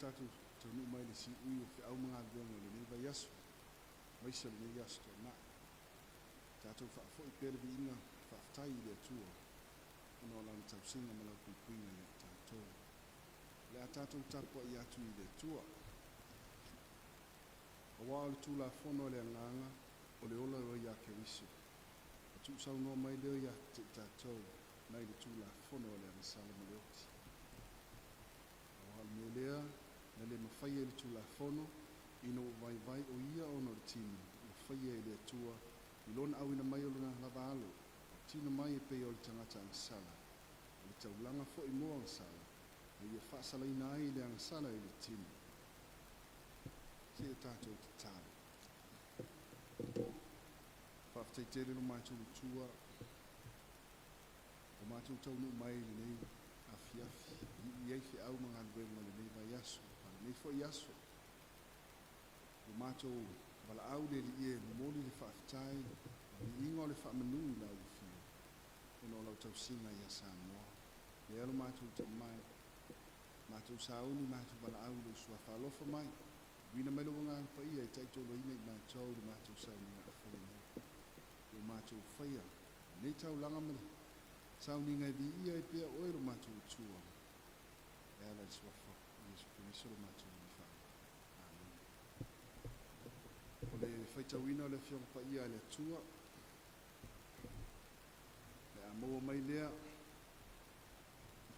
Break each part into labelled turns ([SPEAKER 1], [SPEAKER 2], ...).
[SPEAKER 1] tātou taunu mai le si ui o whiau mga luenga le nei vai aso. Maisa le nei aso tō nā. Tātou whaafo I pēle vi inga whaaftai I le atua. Ono lau tau singa malau kuikuinga le tātou. Le a tātou tapo I atu I le atua. A wā o le tūla whono le anganga o le ola o ia ke wiso. A tū sau noa mai leo ia te tātou nai le tūla whono le anasala ma le oti. Me lea, na le mawhaia le tūla whono, ino vai vai o ia ono le tino, mawhaia le atua, I lona au ina mai o lona lava alo, o tino mai e pei o le tangata angasala, o le taulanga fo I moa angasala, na ia whaasala ina ai le angasala I le tino. Se o tātou te tāle. Whaaftai tere no mātou le tua, o mātou taunu mai le nei, afi iai fe au mga luenga le nei vai aso para nei fo I aso o matou wala au le li e moli le whaafitai li ingo le whaamanui la uwhi e no lau tau singa I asa noa le alo matou tau mai matou sauni matou wala au le sua whaalofa mai wina melo wanga pa ia I taitolo ina I matou le matou sauni na awhale nei o matou whaia nei tau langa mele sauni ngai vi ia I pia oero matou tua ela le suafa Iesu Keriso le matou I wha. Amen. O le whaitawina o le whionga pa ia le atua. Le a maua mai lea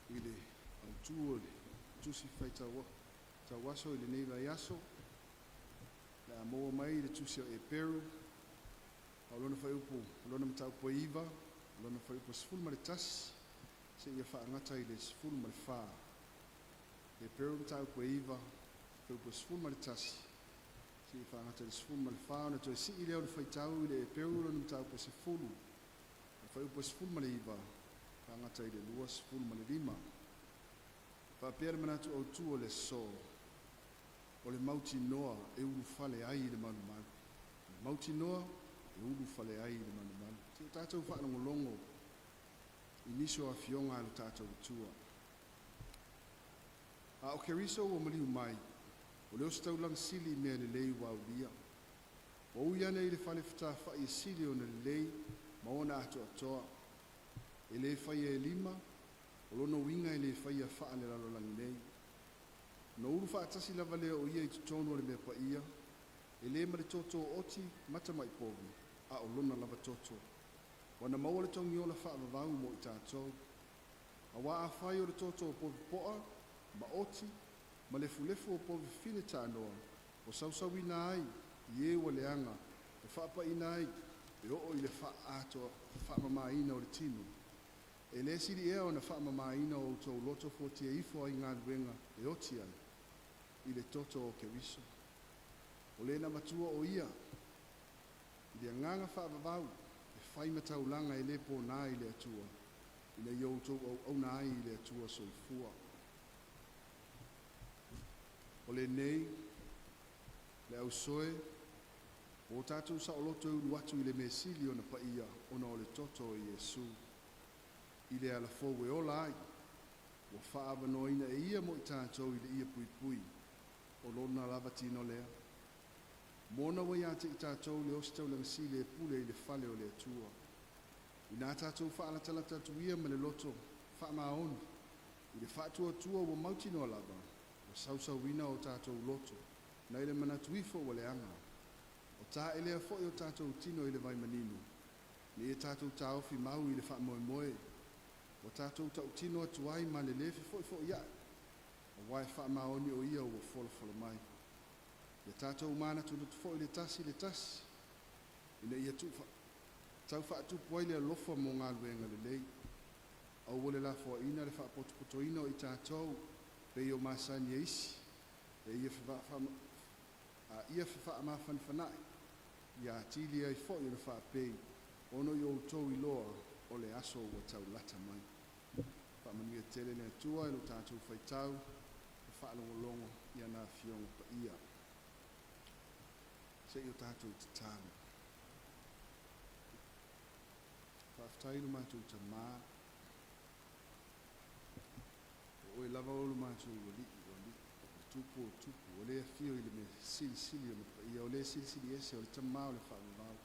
[SPEAKER 1] I le au tua le tusi whaitawaso I le nei vai aso. Le a maua mai le tusi o e peru. Au lona whaiupo, lona matau po iwa, lona whaiupo sifulma le tasi. Se ia whaangata I le sifulma le whaa. Le peru tau ko iwa, ko po sfuma le tasi. Si fa ngata le sfuma le fa na to si ile o le faitau ile peru no tau po sfulu. Fa po sfuma le iwa, fa ngata ile lua sfuma le lima. Fa per manatu o tu le so. O le mauti noa e ulu fale ai le manu manu. Mauti noa e ulu fale ai le manu manu. Ti tatou fa no longo. Iniso a fionga le tatou tua. A o keriso o maliu mai, o leo stau lang sili mea le lei wau lia. O uiana I le fale fita fai e sili o na le lei, ma ona ato atoa. E le fai e lima, o lono winga e le fai a faa le lalo lang nei. No uru faa tasi lava lea o ia I tutono le mea pa ia, e le ma le toto oti mata mai povi, a o lona lava toto. Wana maua le tongi ola faa vavau mo I tātou. A waa a fai o le toto o povi poa, ma oti, ma le fulefu o povi fine tānoa, o sausawina ai, I wa leanga, e whaapa ina ai, e o I le wha ato, whaamama ina o le tino. E le siri ea o na whaamama ina o tau loto fotia ifo ai ngā ruenga, e oti ai, I le toto o Keriso. O le na matua o ia, I le nganga whaavavau, e whaima taulanga e le po nā I le atua, I le ioutou au nā ai I le atua soifua. O le nei, le au soe, o tātou sa o loto ulu atu I le mesili o na pa ia, ona o le toto o Iesu. I le ala fowe o lai, o whaava noina e ia mo I tātou I le ia pui pui, o lona lava tino lea. Mona wa ia te I tātou le ostau lang si le pule I le fale o le atua. I nā tātou whaala tala tātou ia ma le loto, wha maoni, I le whaatua tua wa mauti no lava. Sausau wina o tātou loto, na ile manatu ifo wale anga. O tā ele a fo o tātou tino ile vai manino. Ni e tātou tāofi mau ile wha moe moe. O tātou tau tino atu ai ma le lefi fo ia. O wai wha maoni o ia o fola mai. Le tātou mana tu lutu fo ile tasi. Ina ia tu tau wha atu poai le alofa mo ngā luenga le lei. Au wale la fo ina le wha poto ina o I tātou. Pei o masani e isi, e ia whiwha ma whanai, ia tili ai fo I le wha pei, ono I o tau I loa o le aso o tau lata mai. Wha mania tele ne atua e lo tātou whaitau, e wha longo ia nā whionga pa ia. Se I o tātou te tāna. Wha awhtailu mātou ta mā, o e lava o lo mātou wali, tupu o tupu, o le fio i le me sili o le ia o le sili ese o le tamau le whaangau.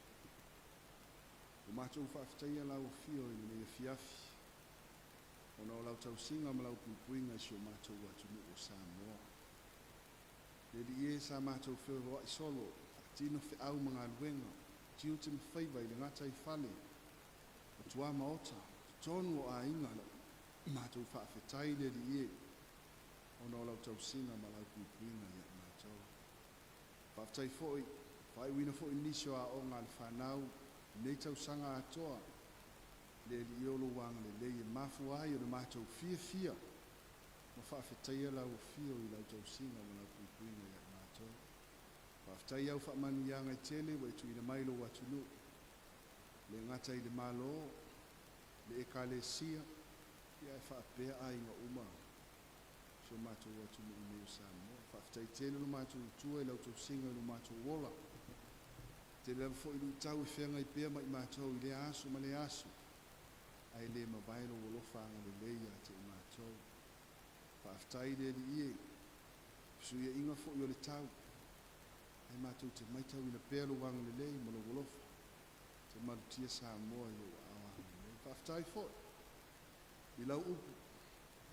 [SPEAKER 1] O mātou whaafitaia lau fio i le me fiafi. O na o lau tau singa ma lau puipuinga si o mātou atu nu o Samoa. Le li e sa mātou whio hoa i solo, tino whi au mga luenga, tiu te mwhaiva i le ngata i whale, o tua maota, tonu o a inga la, mātou whaafetai le li e, o na o lau tau singa ma lau puipuinga i a mātou. Whaafetai fhoi, whai wina fhoi nisio a o ngā le whanau, nei tau sanga atoa, le li iolo wanga le leie mafu ai o le mātou fia, ma whaafetai lau fio i lau tau singa ma lau puipuinga i a mātou. Whaafetai au whaamanu ia ngai tele, wa tu ina mailo watu nu, le ngata i le malo, le ekalesia, ia e whaapea ai ngā uma, so mātou watu nu i meo Samoa. Whaafetai tele lo mātou tua i lau tau singa i lo mātou wola, te lewa fo i lu tau i whenga i pēr mai mātou i le aso ma le aso. Ai le mawailo o lofanga le leia te i mātou. Whaafetai le li ie. Suia inga fo i o le tau. Ai mātou te maitau ina pēlo wanga le lei mo lo wolofa. Te marutia Samoa i o awa le lei. Whaafetai fo. I lau upu.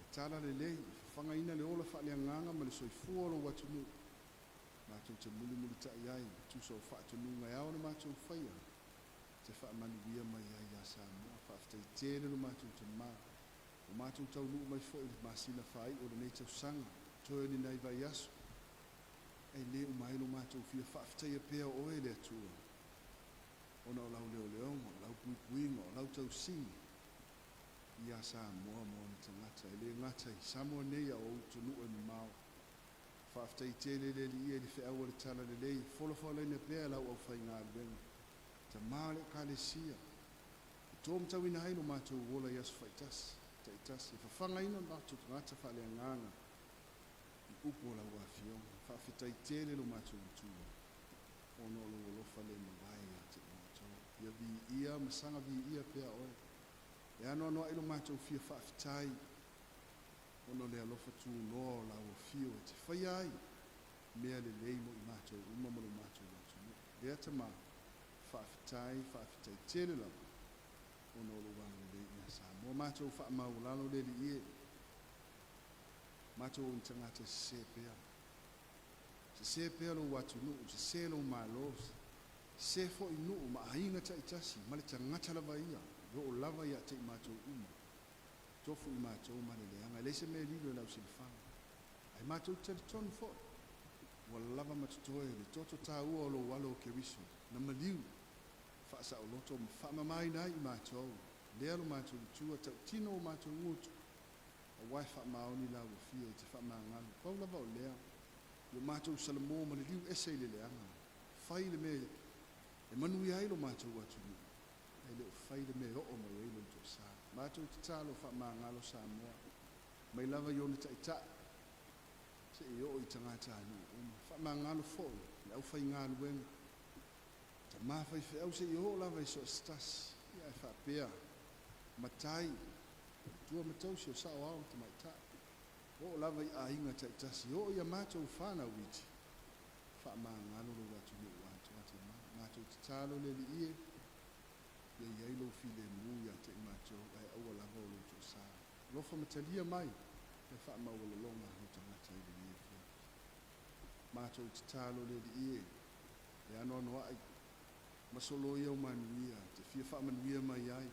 [SPEAKER 1] E tala le lei. Whanga ina le ola wha le anganga ma le soifua lo watu nu. Mātou te muli ta iai, tuso o whaatu nunga au na mātou whaia. Te wha manuia mai ai a Samoa, whaafetai tēne no mātou te mā. O mātou tau nuu mai fo i masina whai o le nei tau sanga, tōni nei vai aso. Ei le o mai no mātou fia whaafetai a pēa oe le atua. O na o lau leo leonga, lau puipuinga, o lau tau singi. I a Samoa mo ni te ngata, e le ngata i Samoa nei a o utu nuu e mi mau. Whaafetai tēle le li e li whi le tala le lei, wholofola ina pēr lau au whai ngā luenga. Ta māle ka le sia. I tōm tau ina haino mātou wola i asu whaitasi, ta itasi. E whawhanga ina mātou ngata whale anganga. I upo lau a fionga. Whaafetai tēle lo mātou utua. Ono lo wolofa le mawai a te mātou. Ia vi ia, masanga vi ia pēr oe. E ano anoa ilo mātou fia whaafetai. Ono le alofa tu loa la o fio e te whai ai. Mea le leimo i mātou, uma mo le mātou watu. Lea te mā, whaafetai tele lau. Ono lo wanga le leimo a Samoa. Mātou wha mau lalo le li e. Mātou o tangata se pēa. Se pēa lo watu nu, se lo malo. Se fo i nu, ma hainga ta itasi, ma le tangata lava ia. Ro o lava ia te i mātou uma. Tofu i mātou ma le leanga. Leise me lilo lau silifanga. Ai mātou tele tonu fo. Wala lava matutoe le toto tā ua o lo walo ke riso. Na maliu. Whaasa o loto ma whaamamai nai i mātou. Lea lo mātou tua tau tino o mātou ngutu. A wai whaamaoni lau o fia i te whaamanganu. Pau lava o lea. Lo mātou salamo ma le liu ese le leanga. Whai le me. E manui ai lo mātou atu ni. E le o whai le me o o mai eilo to sa. Mātou te tālo whaamangalo Samoa. Mai lava i ona ta ita. Se i o i tangata anu. Whaamangalo fo. Le au whai ngā luenga. Ta mawhai whi au se i o lava i so stas. Ia e whaapea. Matai. Tua matau si o sao au te mai ta. O lava i a inga ta itasi. O ia mātou whana witi. Whaamangalo lo watu ni watu ati mātou te tālo le li ie. Ia iai lo file muia te mātou ai aua lava o lo to sa. Lofa matalia mai. E wha maua longa ho te ngata i le fia. Mātou te tālo le li ie. E ano ano ai. Masolo ia o manuia. Te fia wha manuia mai ai.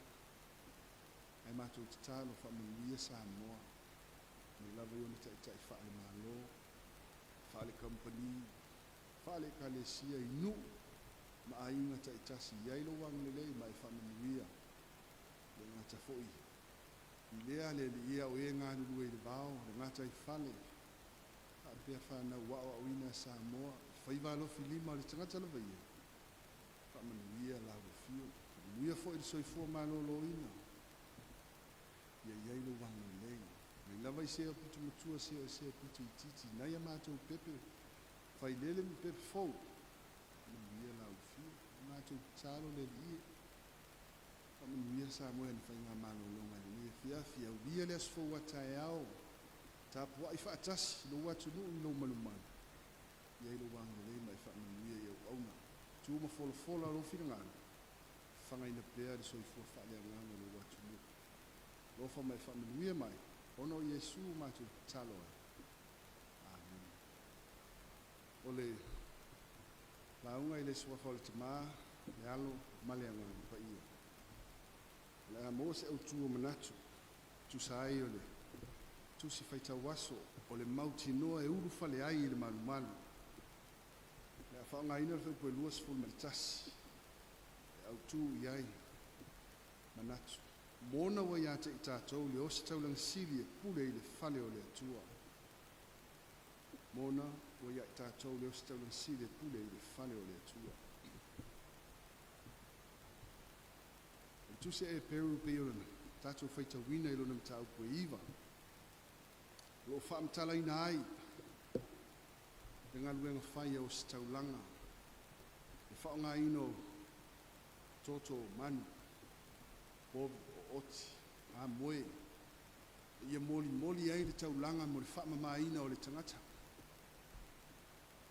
[SPEAKER 1] Ai mātou te tālo wha manuia Samoa. Me lava iona ta itai wha le malo. Wha le company. Wha le kalesia i nu. Ma a inga ta itasi iai lo wang le lei mai whamanuia. Le ngata foi. I lea le li ia o e ngā nuru e le vāo, le ngata i whale. A pia whana wao au ina Samoa. Whaiva lofi lima le tangata lava ia. Whamanuia la o fio. Manuia foi le soifua malo lo ina. Ia iai lo wang le lei. Mai lava i sea putu matua sea putu i titi. Nai a mātou pepe. Whai lele mi pepe fau. Manuia la o fio. Mātou tālo le li. Manuia Samoa ni whai ngā malo longa le li. Fia au lia le asfo wa tae au. tapua I whaatasi lo watu nui lo maluman. Ia lo wanga le mai whaamanuia ia auna. Tuma fola lo whingana. Whangai na pēr so I fua whaale anganga lo watu nui. Lo wha mai whaamanuia mai. Ono Yesu matu talo ai. Amen. Ole launga I le suafa o le tamā, le alo male anganga pa ia. Le mo se au tua manatu. Tu sai o le. Tu si faitau waso o le mauti noa e uru fale ai I le malu. Le whaongaina le whaipoe luas ful maltasi. Le au tu iai manatu. Mona wa ia te I tātou le osi taulang sili e pule I le fale o le atua. Mona wa ia I tātou le osi taulang sili e pule I le fale o le atua. Tu se e peru pe o tātou whaitau wina I lona mtau pue iwa. Lo whaamtala ina ai. Le ngaluenga whaia o si taulanga. Le whaonga ino toto manu. Bob o oti. A moe. Ia moli ai le taulanga mo le whaamamaina o le tangata.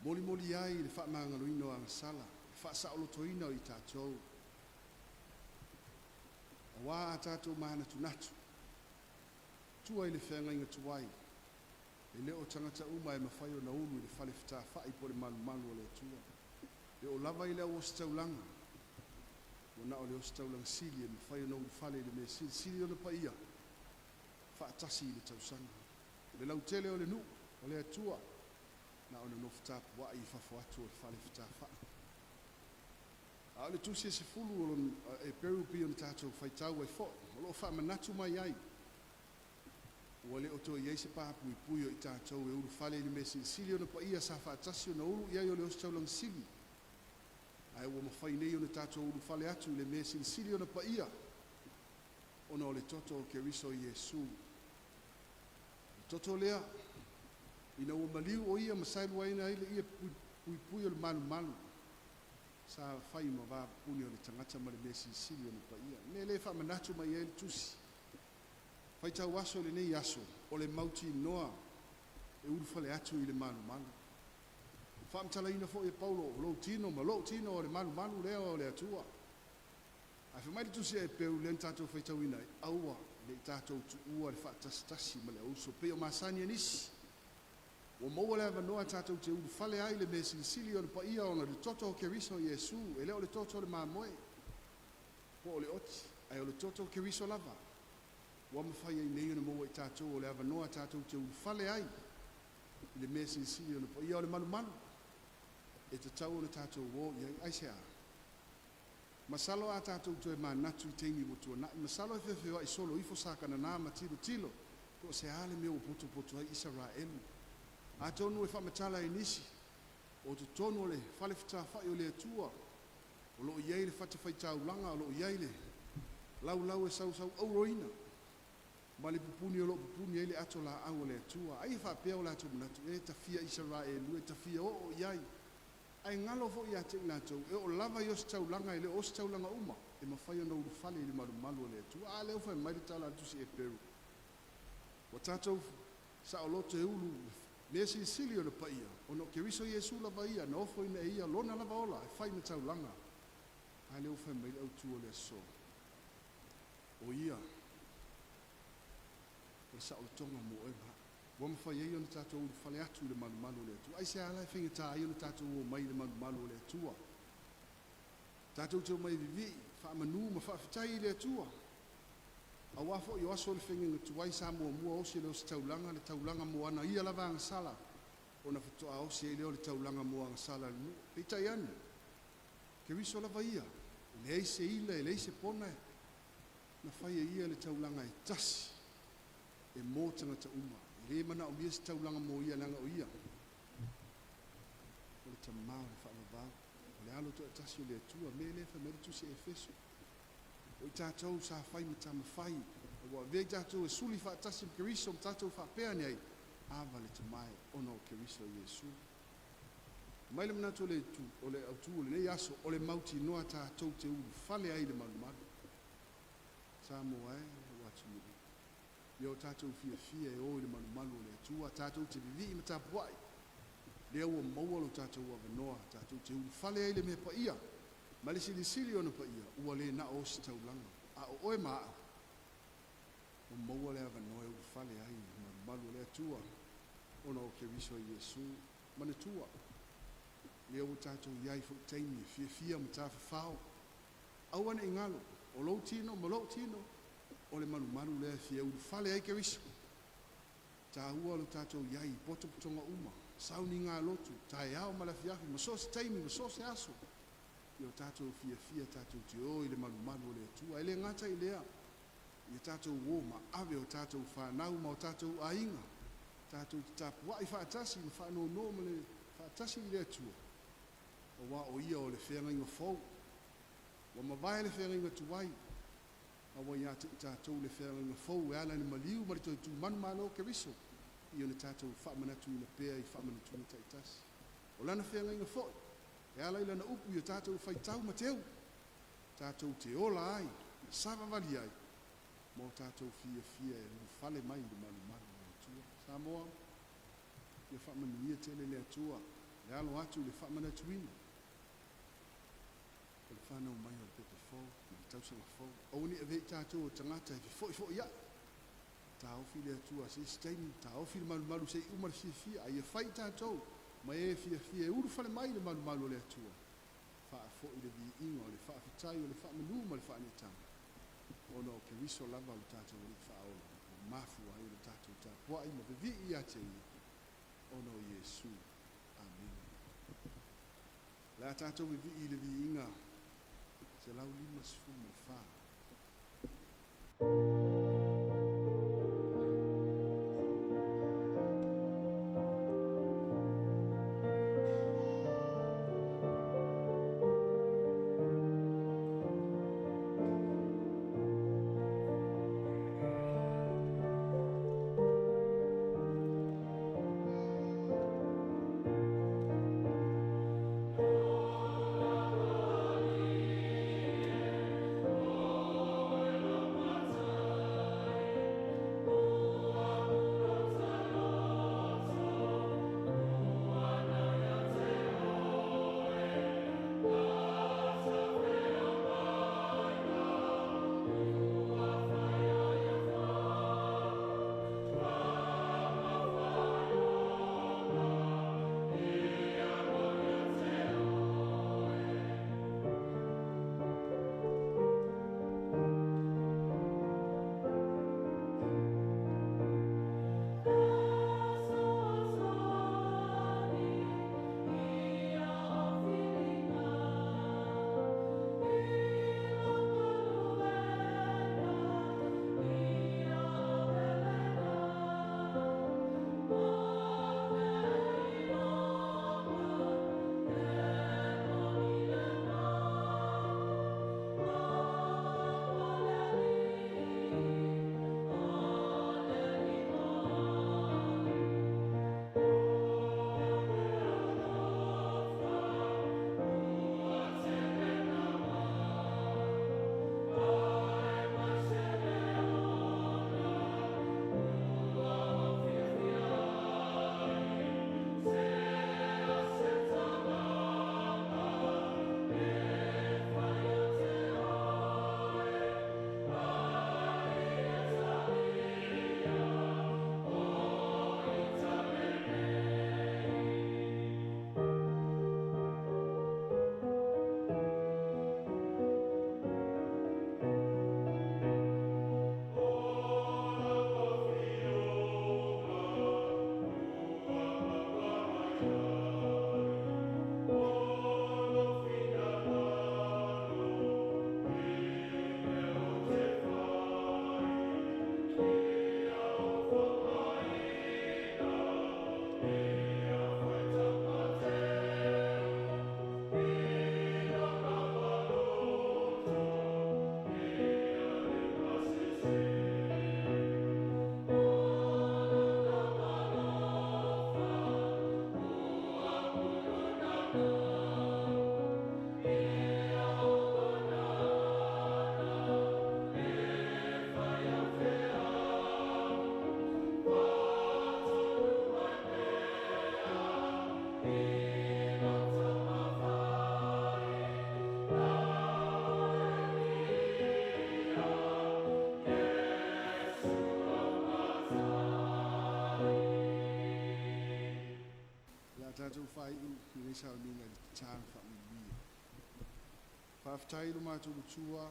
[SPEAKER 1] Moli ai le whaamangaloino a ngasala. Le whaasaolotoina o I tātou. Wa a tātou mahana tunatu. Tua I le whenga inga tuai. E leo tangata uma e mawhai o na ulu I le whale whita whai po le malu o le tua. Le o lava I leo o staulanga. O na o le o staulanga sili e mawhai o na ulu whale le me sili o le pa ia. Whaatasi I le tausanga. Le lau tele o le nu, o le atua. Na o le no whitapu wa I whafo atu o le whale whita whai. A le tusi e se fulu e peru pi o na tātou whaitau e fo. O lo wha manatu mai ai. Ua le oto iei se pāpui pui o I tātou e uru whale ni me sili o na pa ia sa whaatasi o na uru iei o le ostaulang sili. Ai ua mawhai nei o na tātou uru whale atu le me sili o na pa ia. O na o le toto o ke riso Yesu. Le toto lea. Ina ua maliu o ia masailu aina ile ia pui o le malu. Sa whai ma wā puni o le tangata ma le me sili o na pa ia. Ne le wha manatu mai e le tusi. Faitau aso le nei aso, o le mauti noa, e uru fale atu I le malu. Whaamtala ina fo e Paulo, lo tino o le malu lea o le atua. A wha mai tusi e peu len tātou faitau ina, aua le tātou tu ua le whaatasi ma le auso, pe o masani anisi. O maua le avanoa tātou te uru fale ai le me sili o le pa ia ona le toto o ke riso Yesu, e leo le toto o le mamoe. Po o le oti, ai o le toto o ke riso lava. Wa mawhai ai nei ona maua I tātou o le avanoa tātou te uru fale ai. I le me sili o le pa ia o le malu. E te tau o le tātou o iai aisea. Masalo a tātou te manatu I teini motua na. Masalo e whewhewa I solo ifo sakana nā matilo. Ko se ale meo poto ai Israelu. A tonu e whamatala I nisi. O te tonu o le whale whita whai o le atua. O lo iai le whatawhaitau langa. O lo iai le lau e sau auroina. Ma le pupuni o lo pupuni ai le ato la au o le atua. Ai whapea o le ato manatu. E tawhia Israelu. E tawhia o iai. Ai ngalo fo ia te ngatou. E o lava I ostau langa I le ostau langa uma. E mawhai o na uru whale I le malu o le atua. A leo whai mai tala tusi e peru. O tātou sa o loto e ulu. Me sili o le pa ia. O no ke riso Yesu lava ia. Na ofo ina ia. Lona lava ola. E whai na tau langa. A leo whai mai au tu o le so. O ia. O sa o tonga mo e ma. Wa mawhai ei o na tātou ulu whale atu I le malu le atua. Ai se ala e whinga tā ai o na tātou o mai le malu le atua. Tātou teo mai vivi. Wha manu ma wha whitai le atua. A wafo I aso le whinga nga tuai sa mua osi leo se taulanga. Le taulanga mua ana ia lava ang sala. O na whatoa osi leo le taulanga mua ang sala. Peitai ane. Ke riso lava ia. Le eise ila, le eise pona. Na whaia ia le taulanga e tasi. E mō tangata uma. Le mana o mia se taulanga mo ia langa o ia. O le tamau le whaamabau. O le alo to e tasi o le atua. Me le wha meri tu se e feso. O I tātou sa whai ma tama whai. O wa vei tātou e suli wha tasi ke riso o tātou wha pēa ni ai. Awa le tamai ono ke riso Yesu. Mai le manatu o le autu o le nei aso o le mauti noa tātou te ulu. Fale ai le malu. Sa mo ai o atu muri. le o tātou fia e o i le manumalu o le atua, tātou te vivi i matapuai, lea ua maua lo tātou avanoa, tātou te ulu fale ai le mea paia, ma le silisili ona paia, ua le na o si taulanga, a o oe maa, o maua le avanoa e ulu fale ai, manumalu o le atua, ona o ke riso i Yesu, manatua, lea ua tātou iai fo teimi, fia matawhawhao, au ana ingalo, o lou tino, ma lou tino, o le manumalu lea fia ulu fale ai ke riso, tā ua lo tātou iai, poto putonga uma, sauni ngā lotu, tae au malafiafi, masos taimi, masos aso. Io tātou fia tātou te o i le malumalu o le atua. Ele ngata i lea, i tātou wō ma ave o tātou whanau ma o tātou ainga. Tātou te tāpua i whaatasi, ma whanau no ma le whaatasi i le atua. O wā o ia o le whenga inga fau. Wa mawai le whenga inga tuwai. A wa ia te tātou le whenga inga fau, e ala ni maliu, ma le toi tu manu malo ke riso. I ona tātou whaamanatu i na pēr i whaamanatu i taitasi. O lana whenga inga fo, e ala i lana upu i o tātou whaitau ma teu. Tātou te ola ai, sava vali ai. Mo tātou fia e whale mai i malu le atua. Sa moa, i whaamanu ia tele le atua, le alo atu le whaamanatu ina. O le whanau mai o le pepe fo, ma le tausanga fo. O ni ave tātou o tangata i fo ia. Ta ofi le atua se stein ta ofi le malu se umar fia ai fai tātou ma e fia e uru fale mai le malu le atua fa fo i le vi ingo le fa fitai o le fa manu ma le fa ni tama ono ke riso lava o tātou le fa o mafu ai le tātou ta po ai ma vi ia te ono Yesu amen la tātou vi i le vi inga se lau lima sfu ma fa tātou whaiu ki nei sao ninga li tāna whamui. Whaftai lo mātou lutua,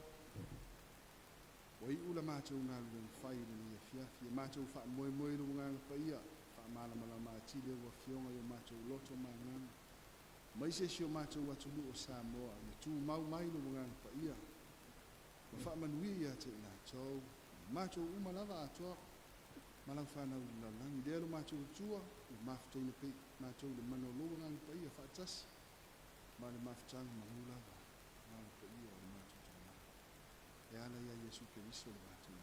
[SPEAKER 1] o i ula mātou ngā luenga whai ni fiafi, mātou wha moe moe lo ngā whaia, wha malamala mātile wa fionga yo mātou loto mā nganga. Mai se sio mātou atu lu o Samoa, le tū mau mai lo ngā whaia. Wa wha manui ia te nā tau, mātou umalawa atoa, malau whanau la langi, lea lo mātou lutua, le maftou le pei, mātou le mano lo ngā whaia, whaatasi, ma le maftang mahulawa, ngā whaia o mātou tana. E ala ia Yesu Keriso le mātou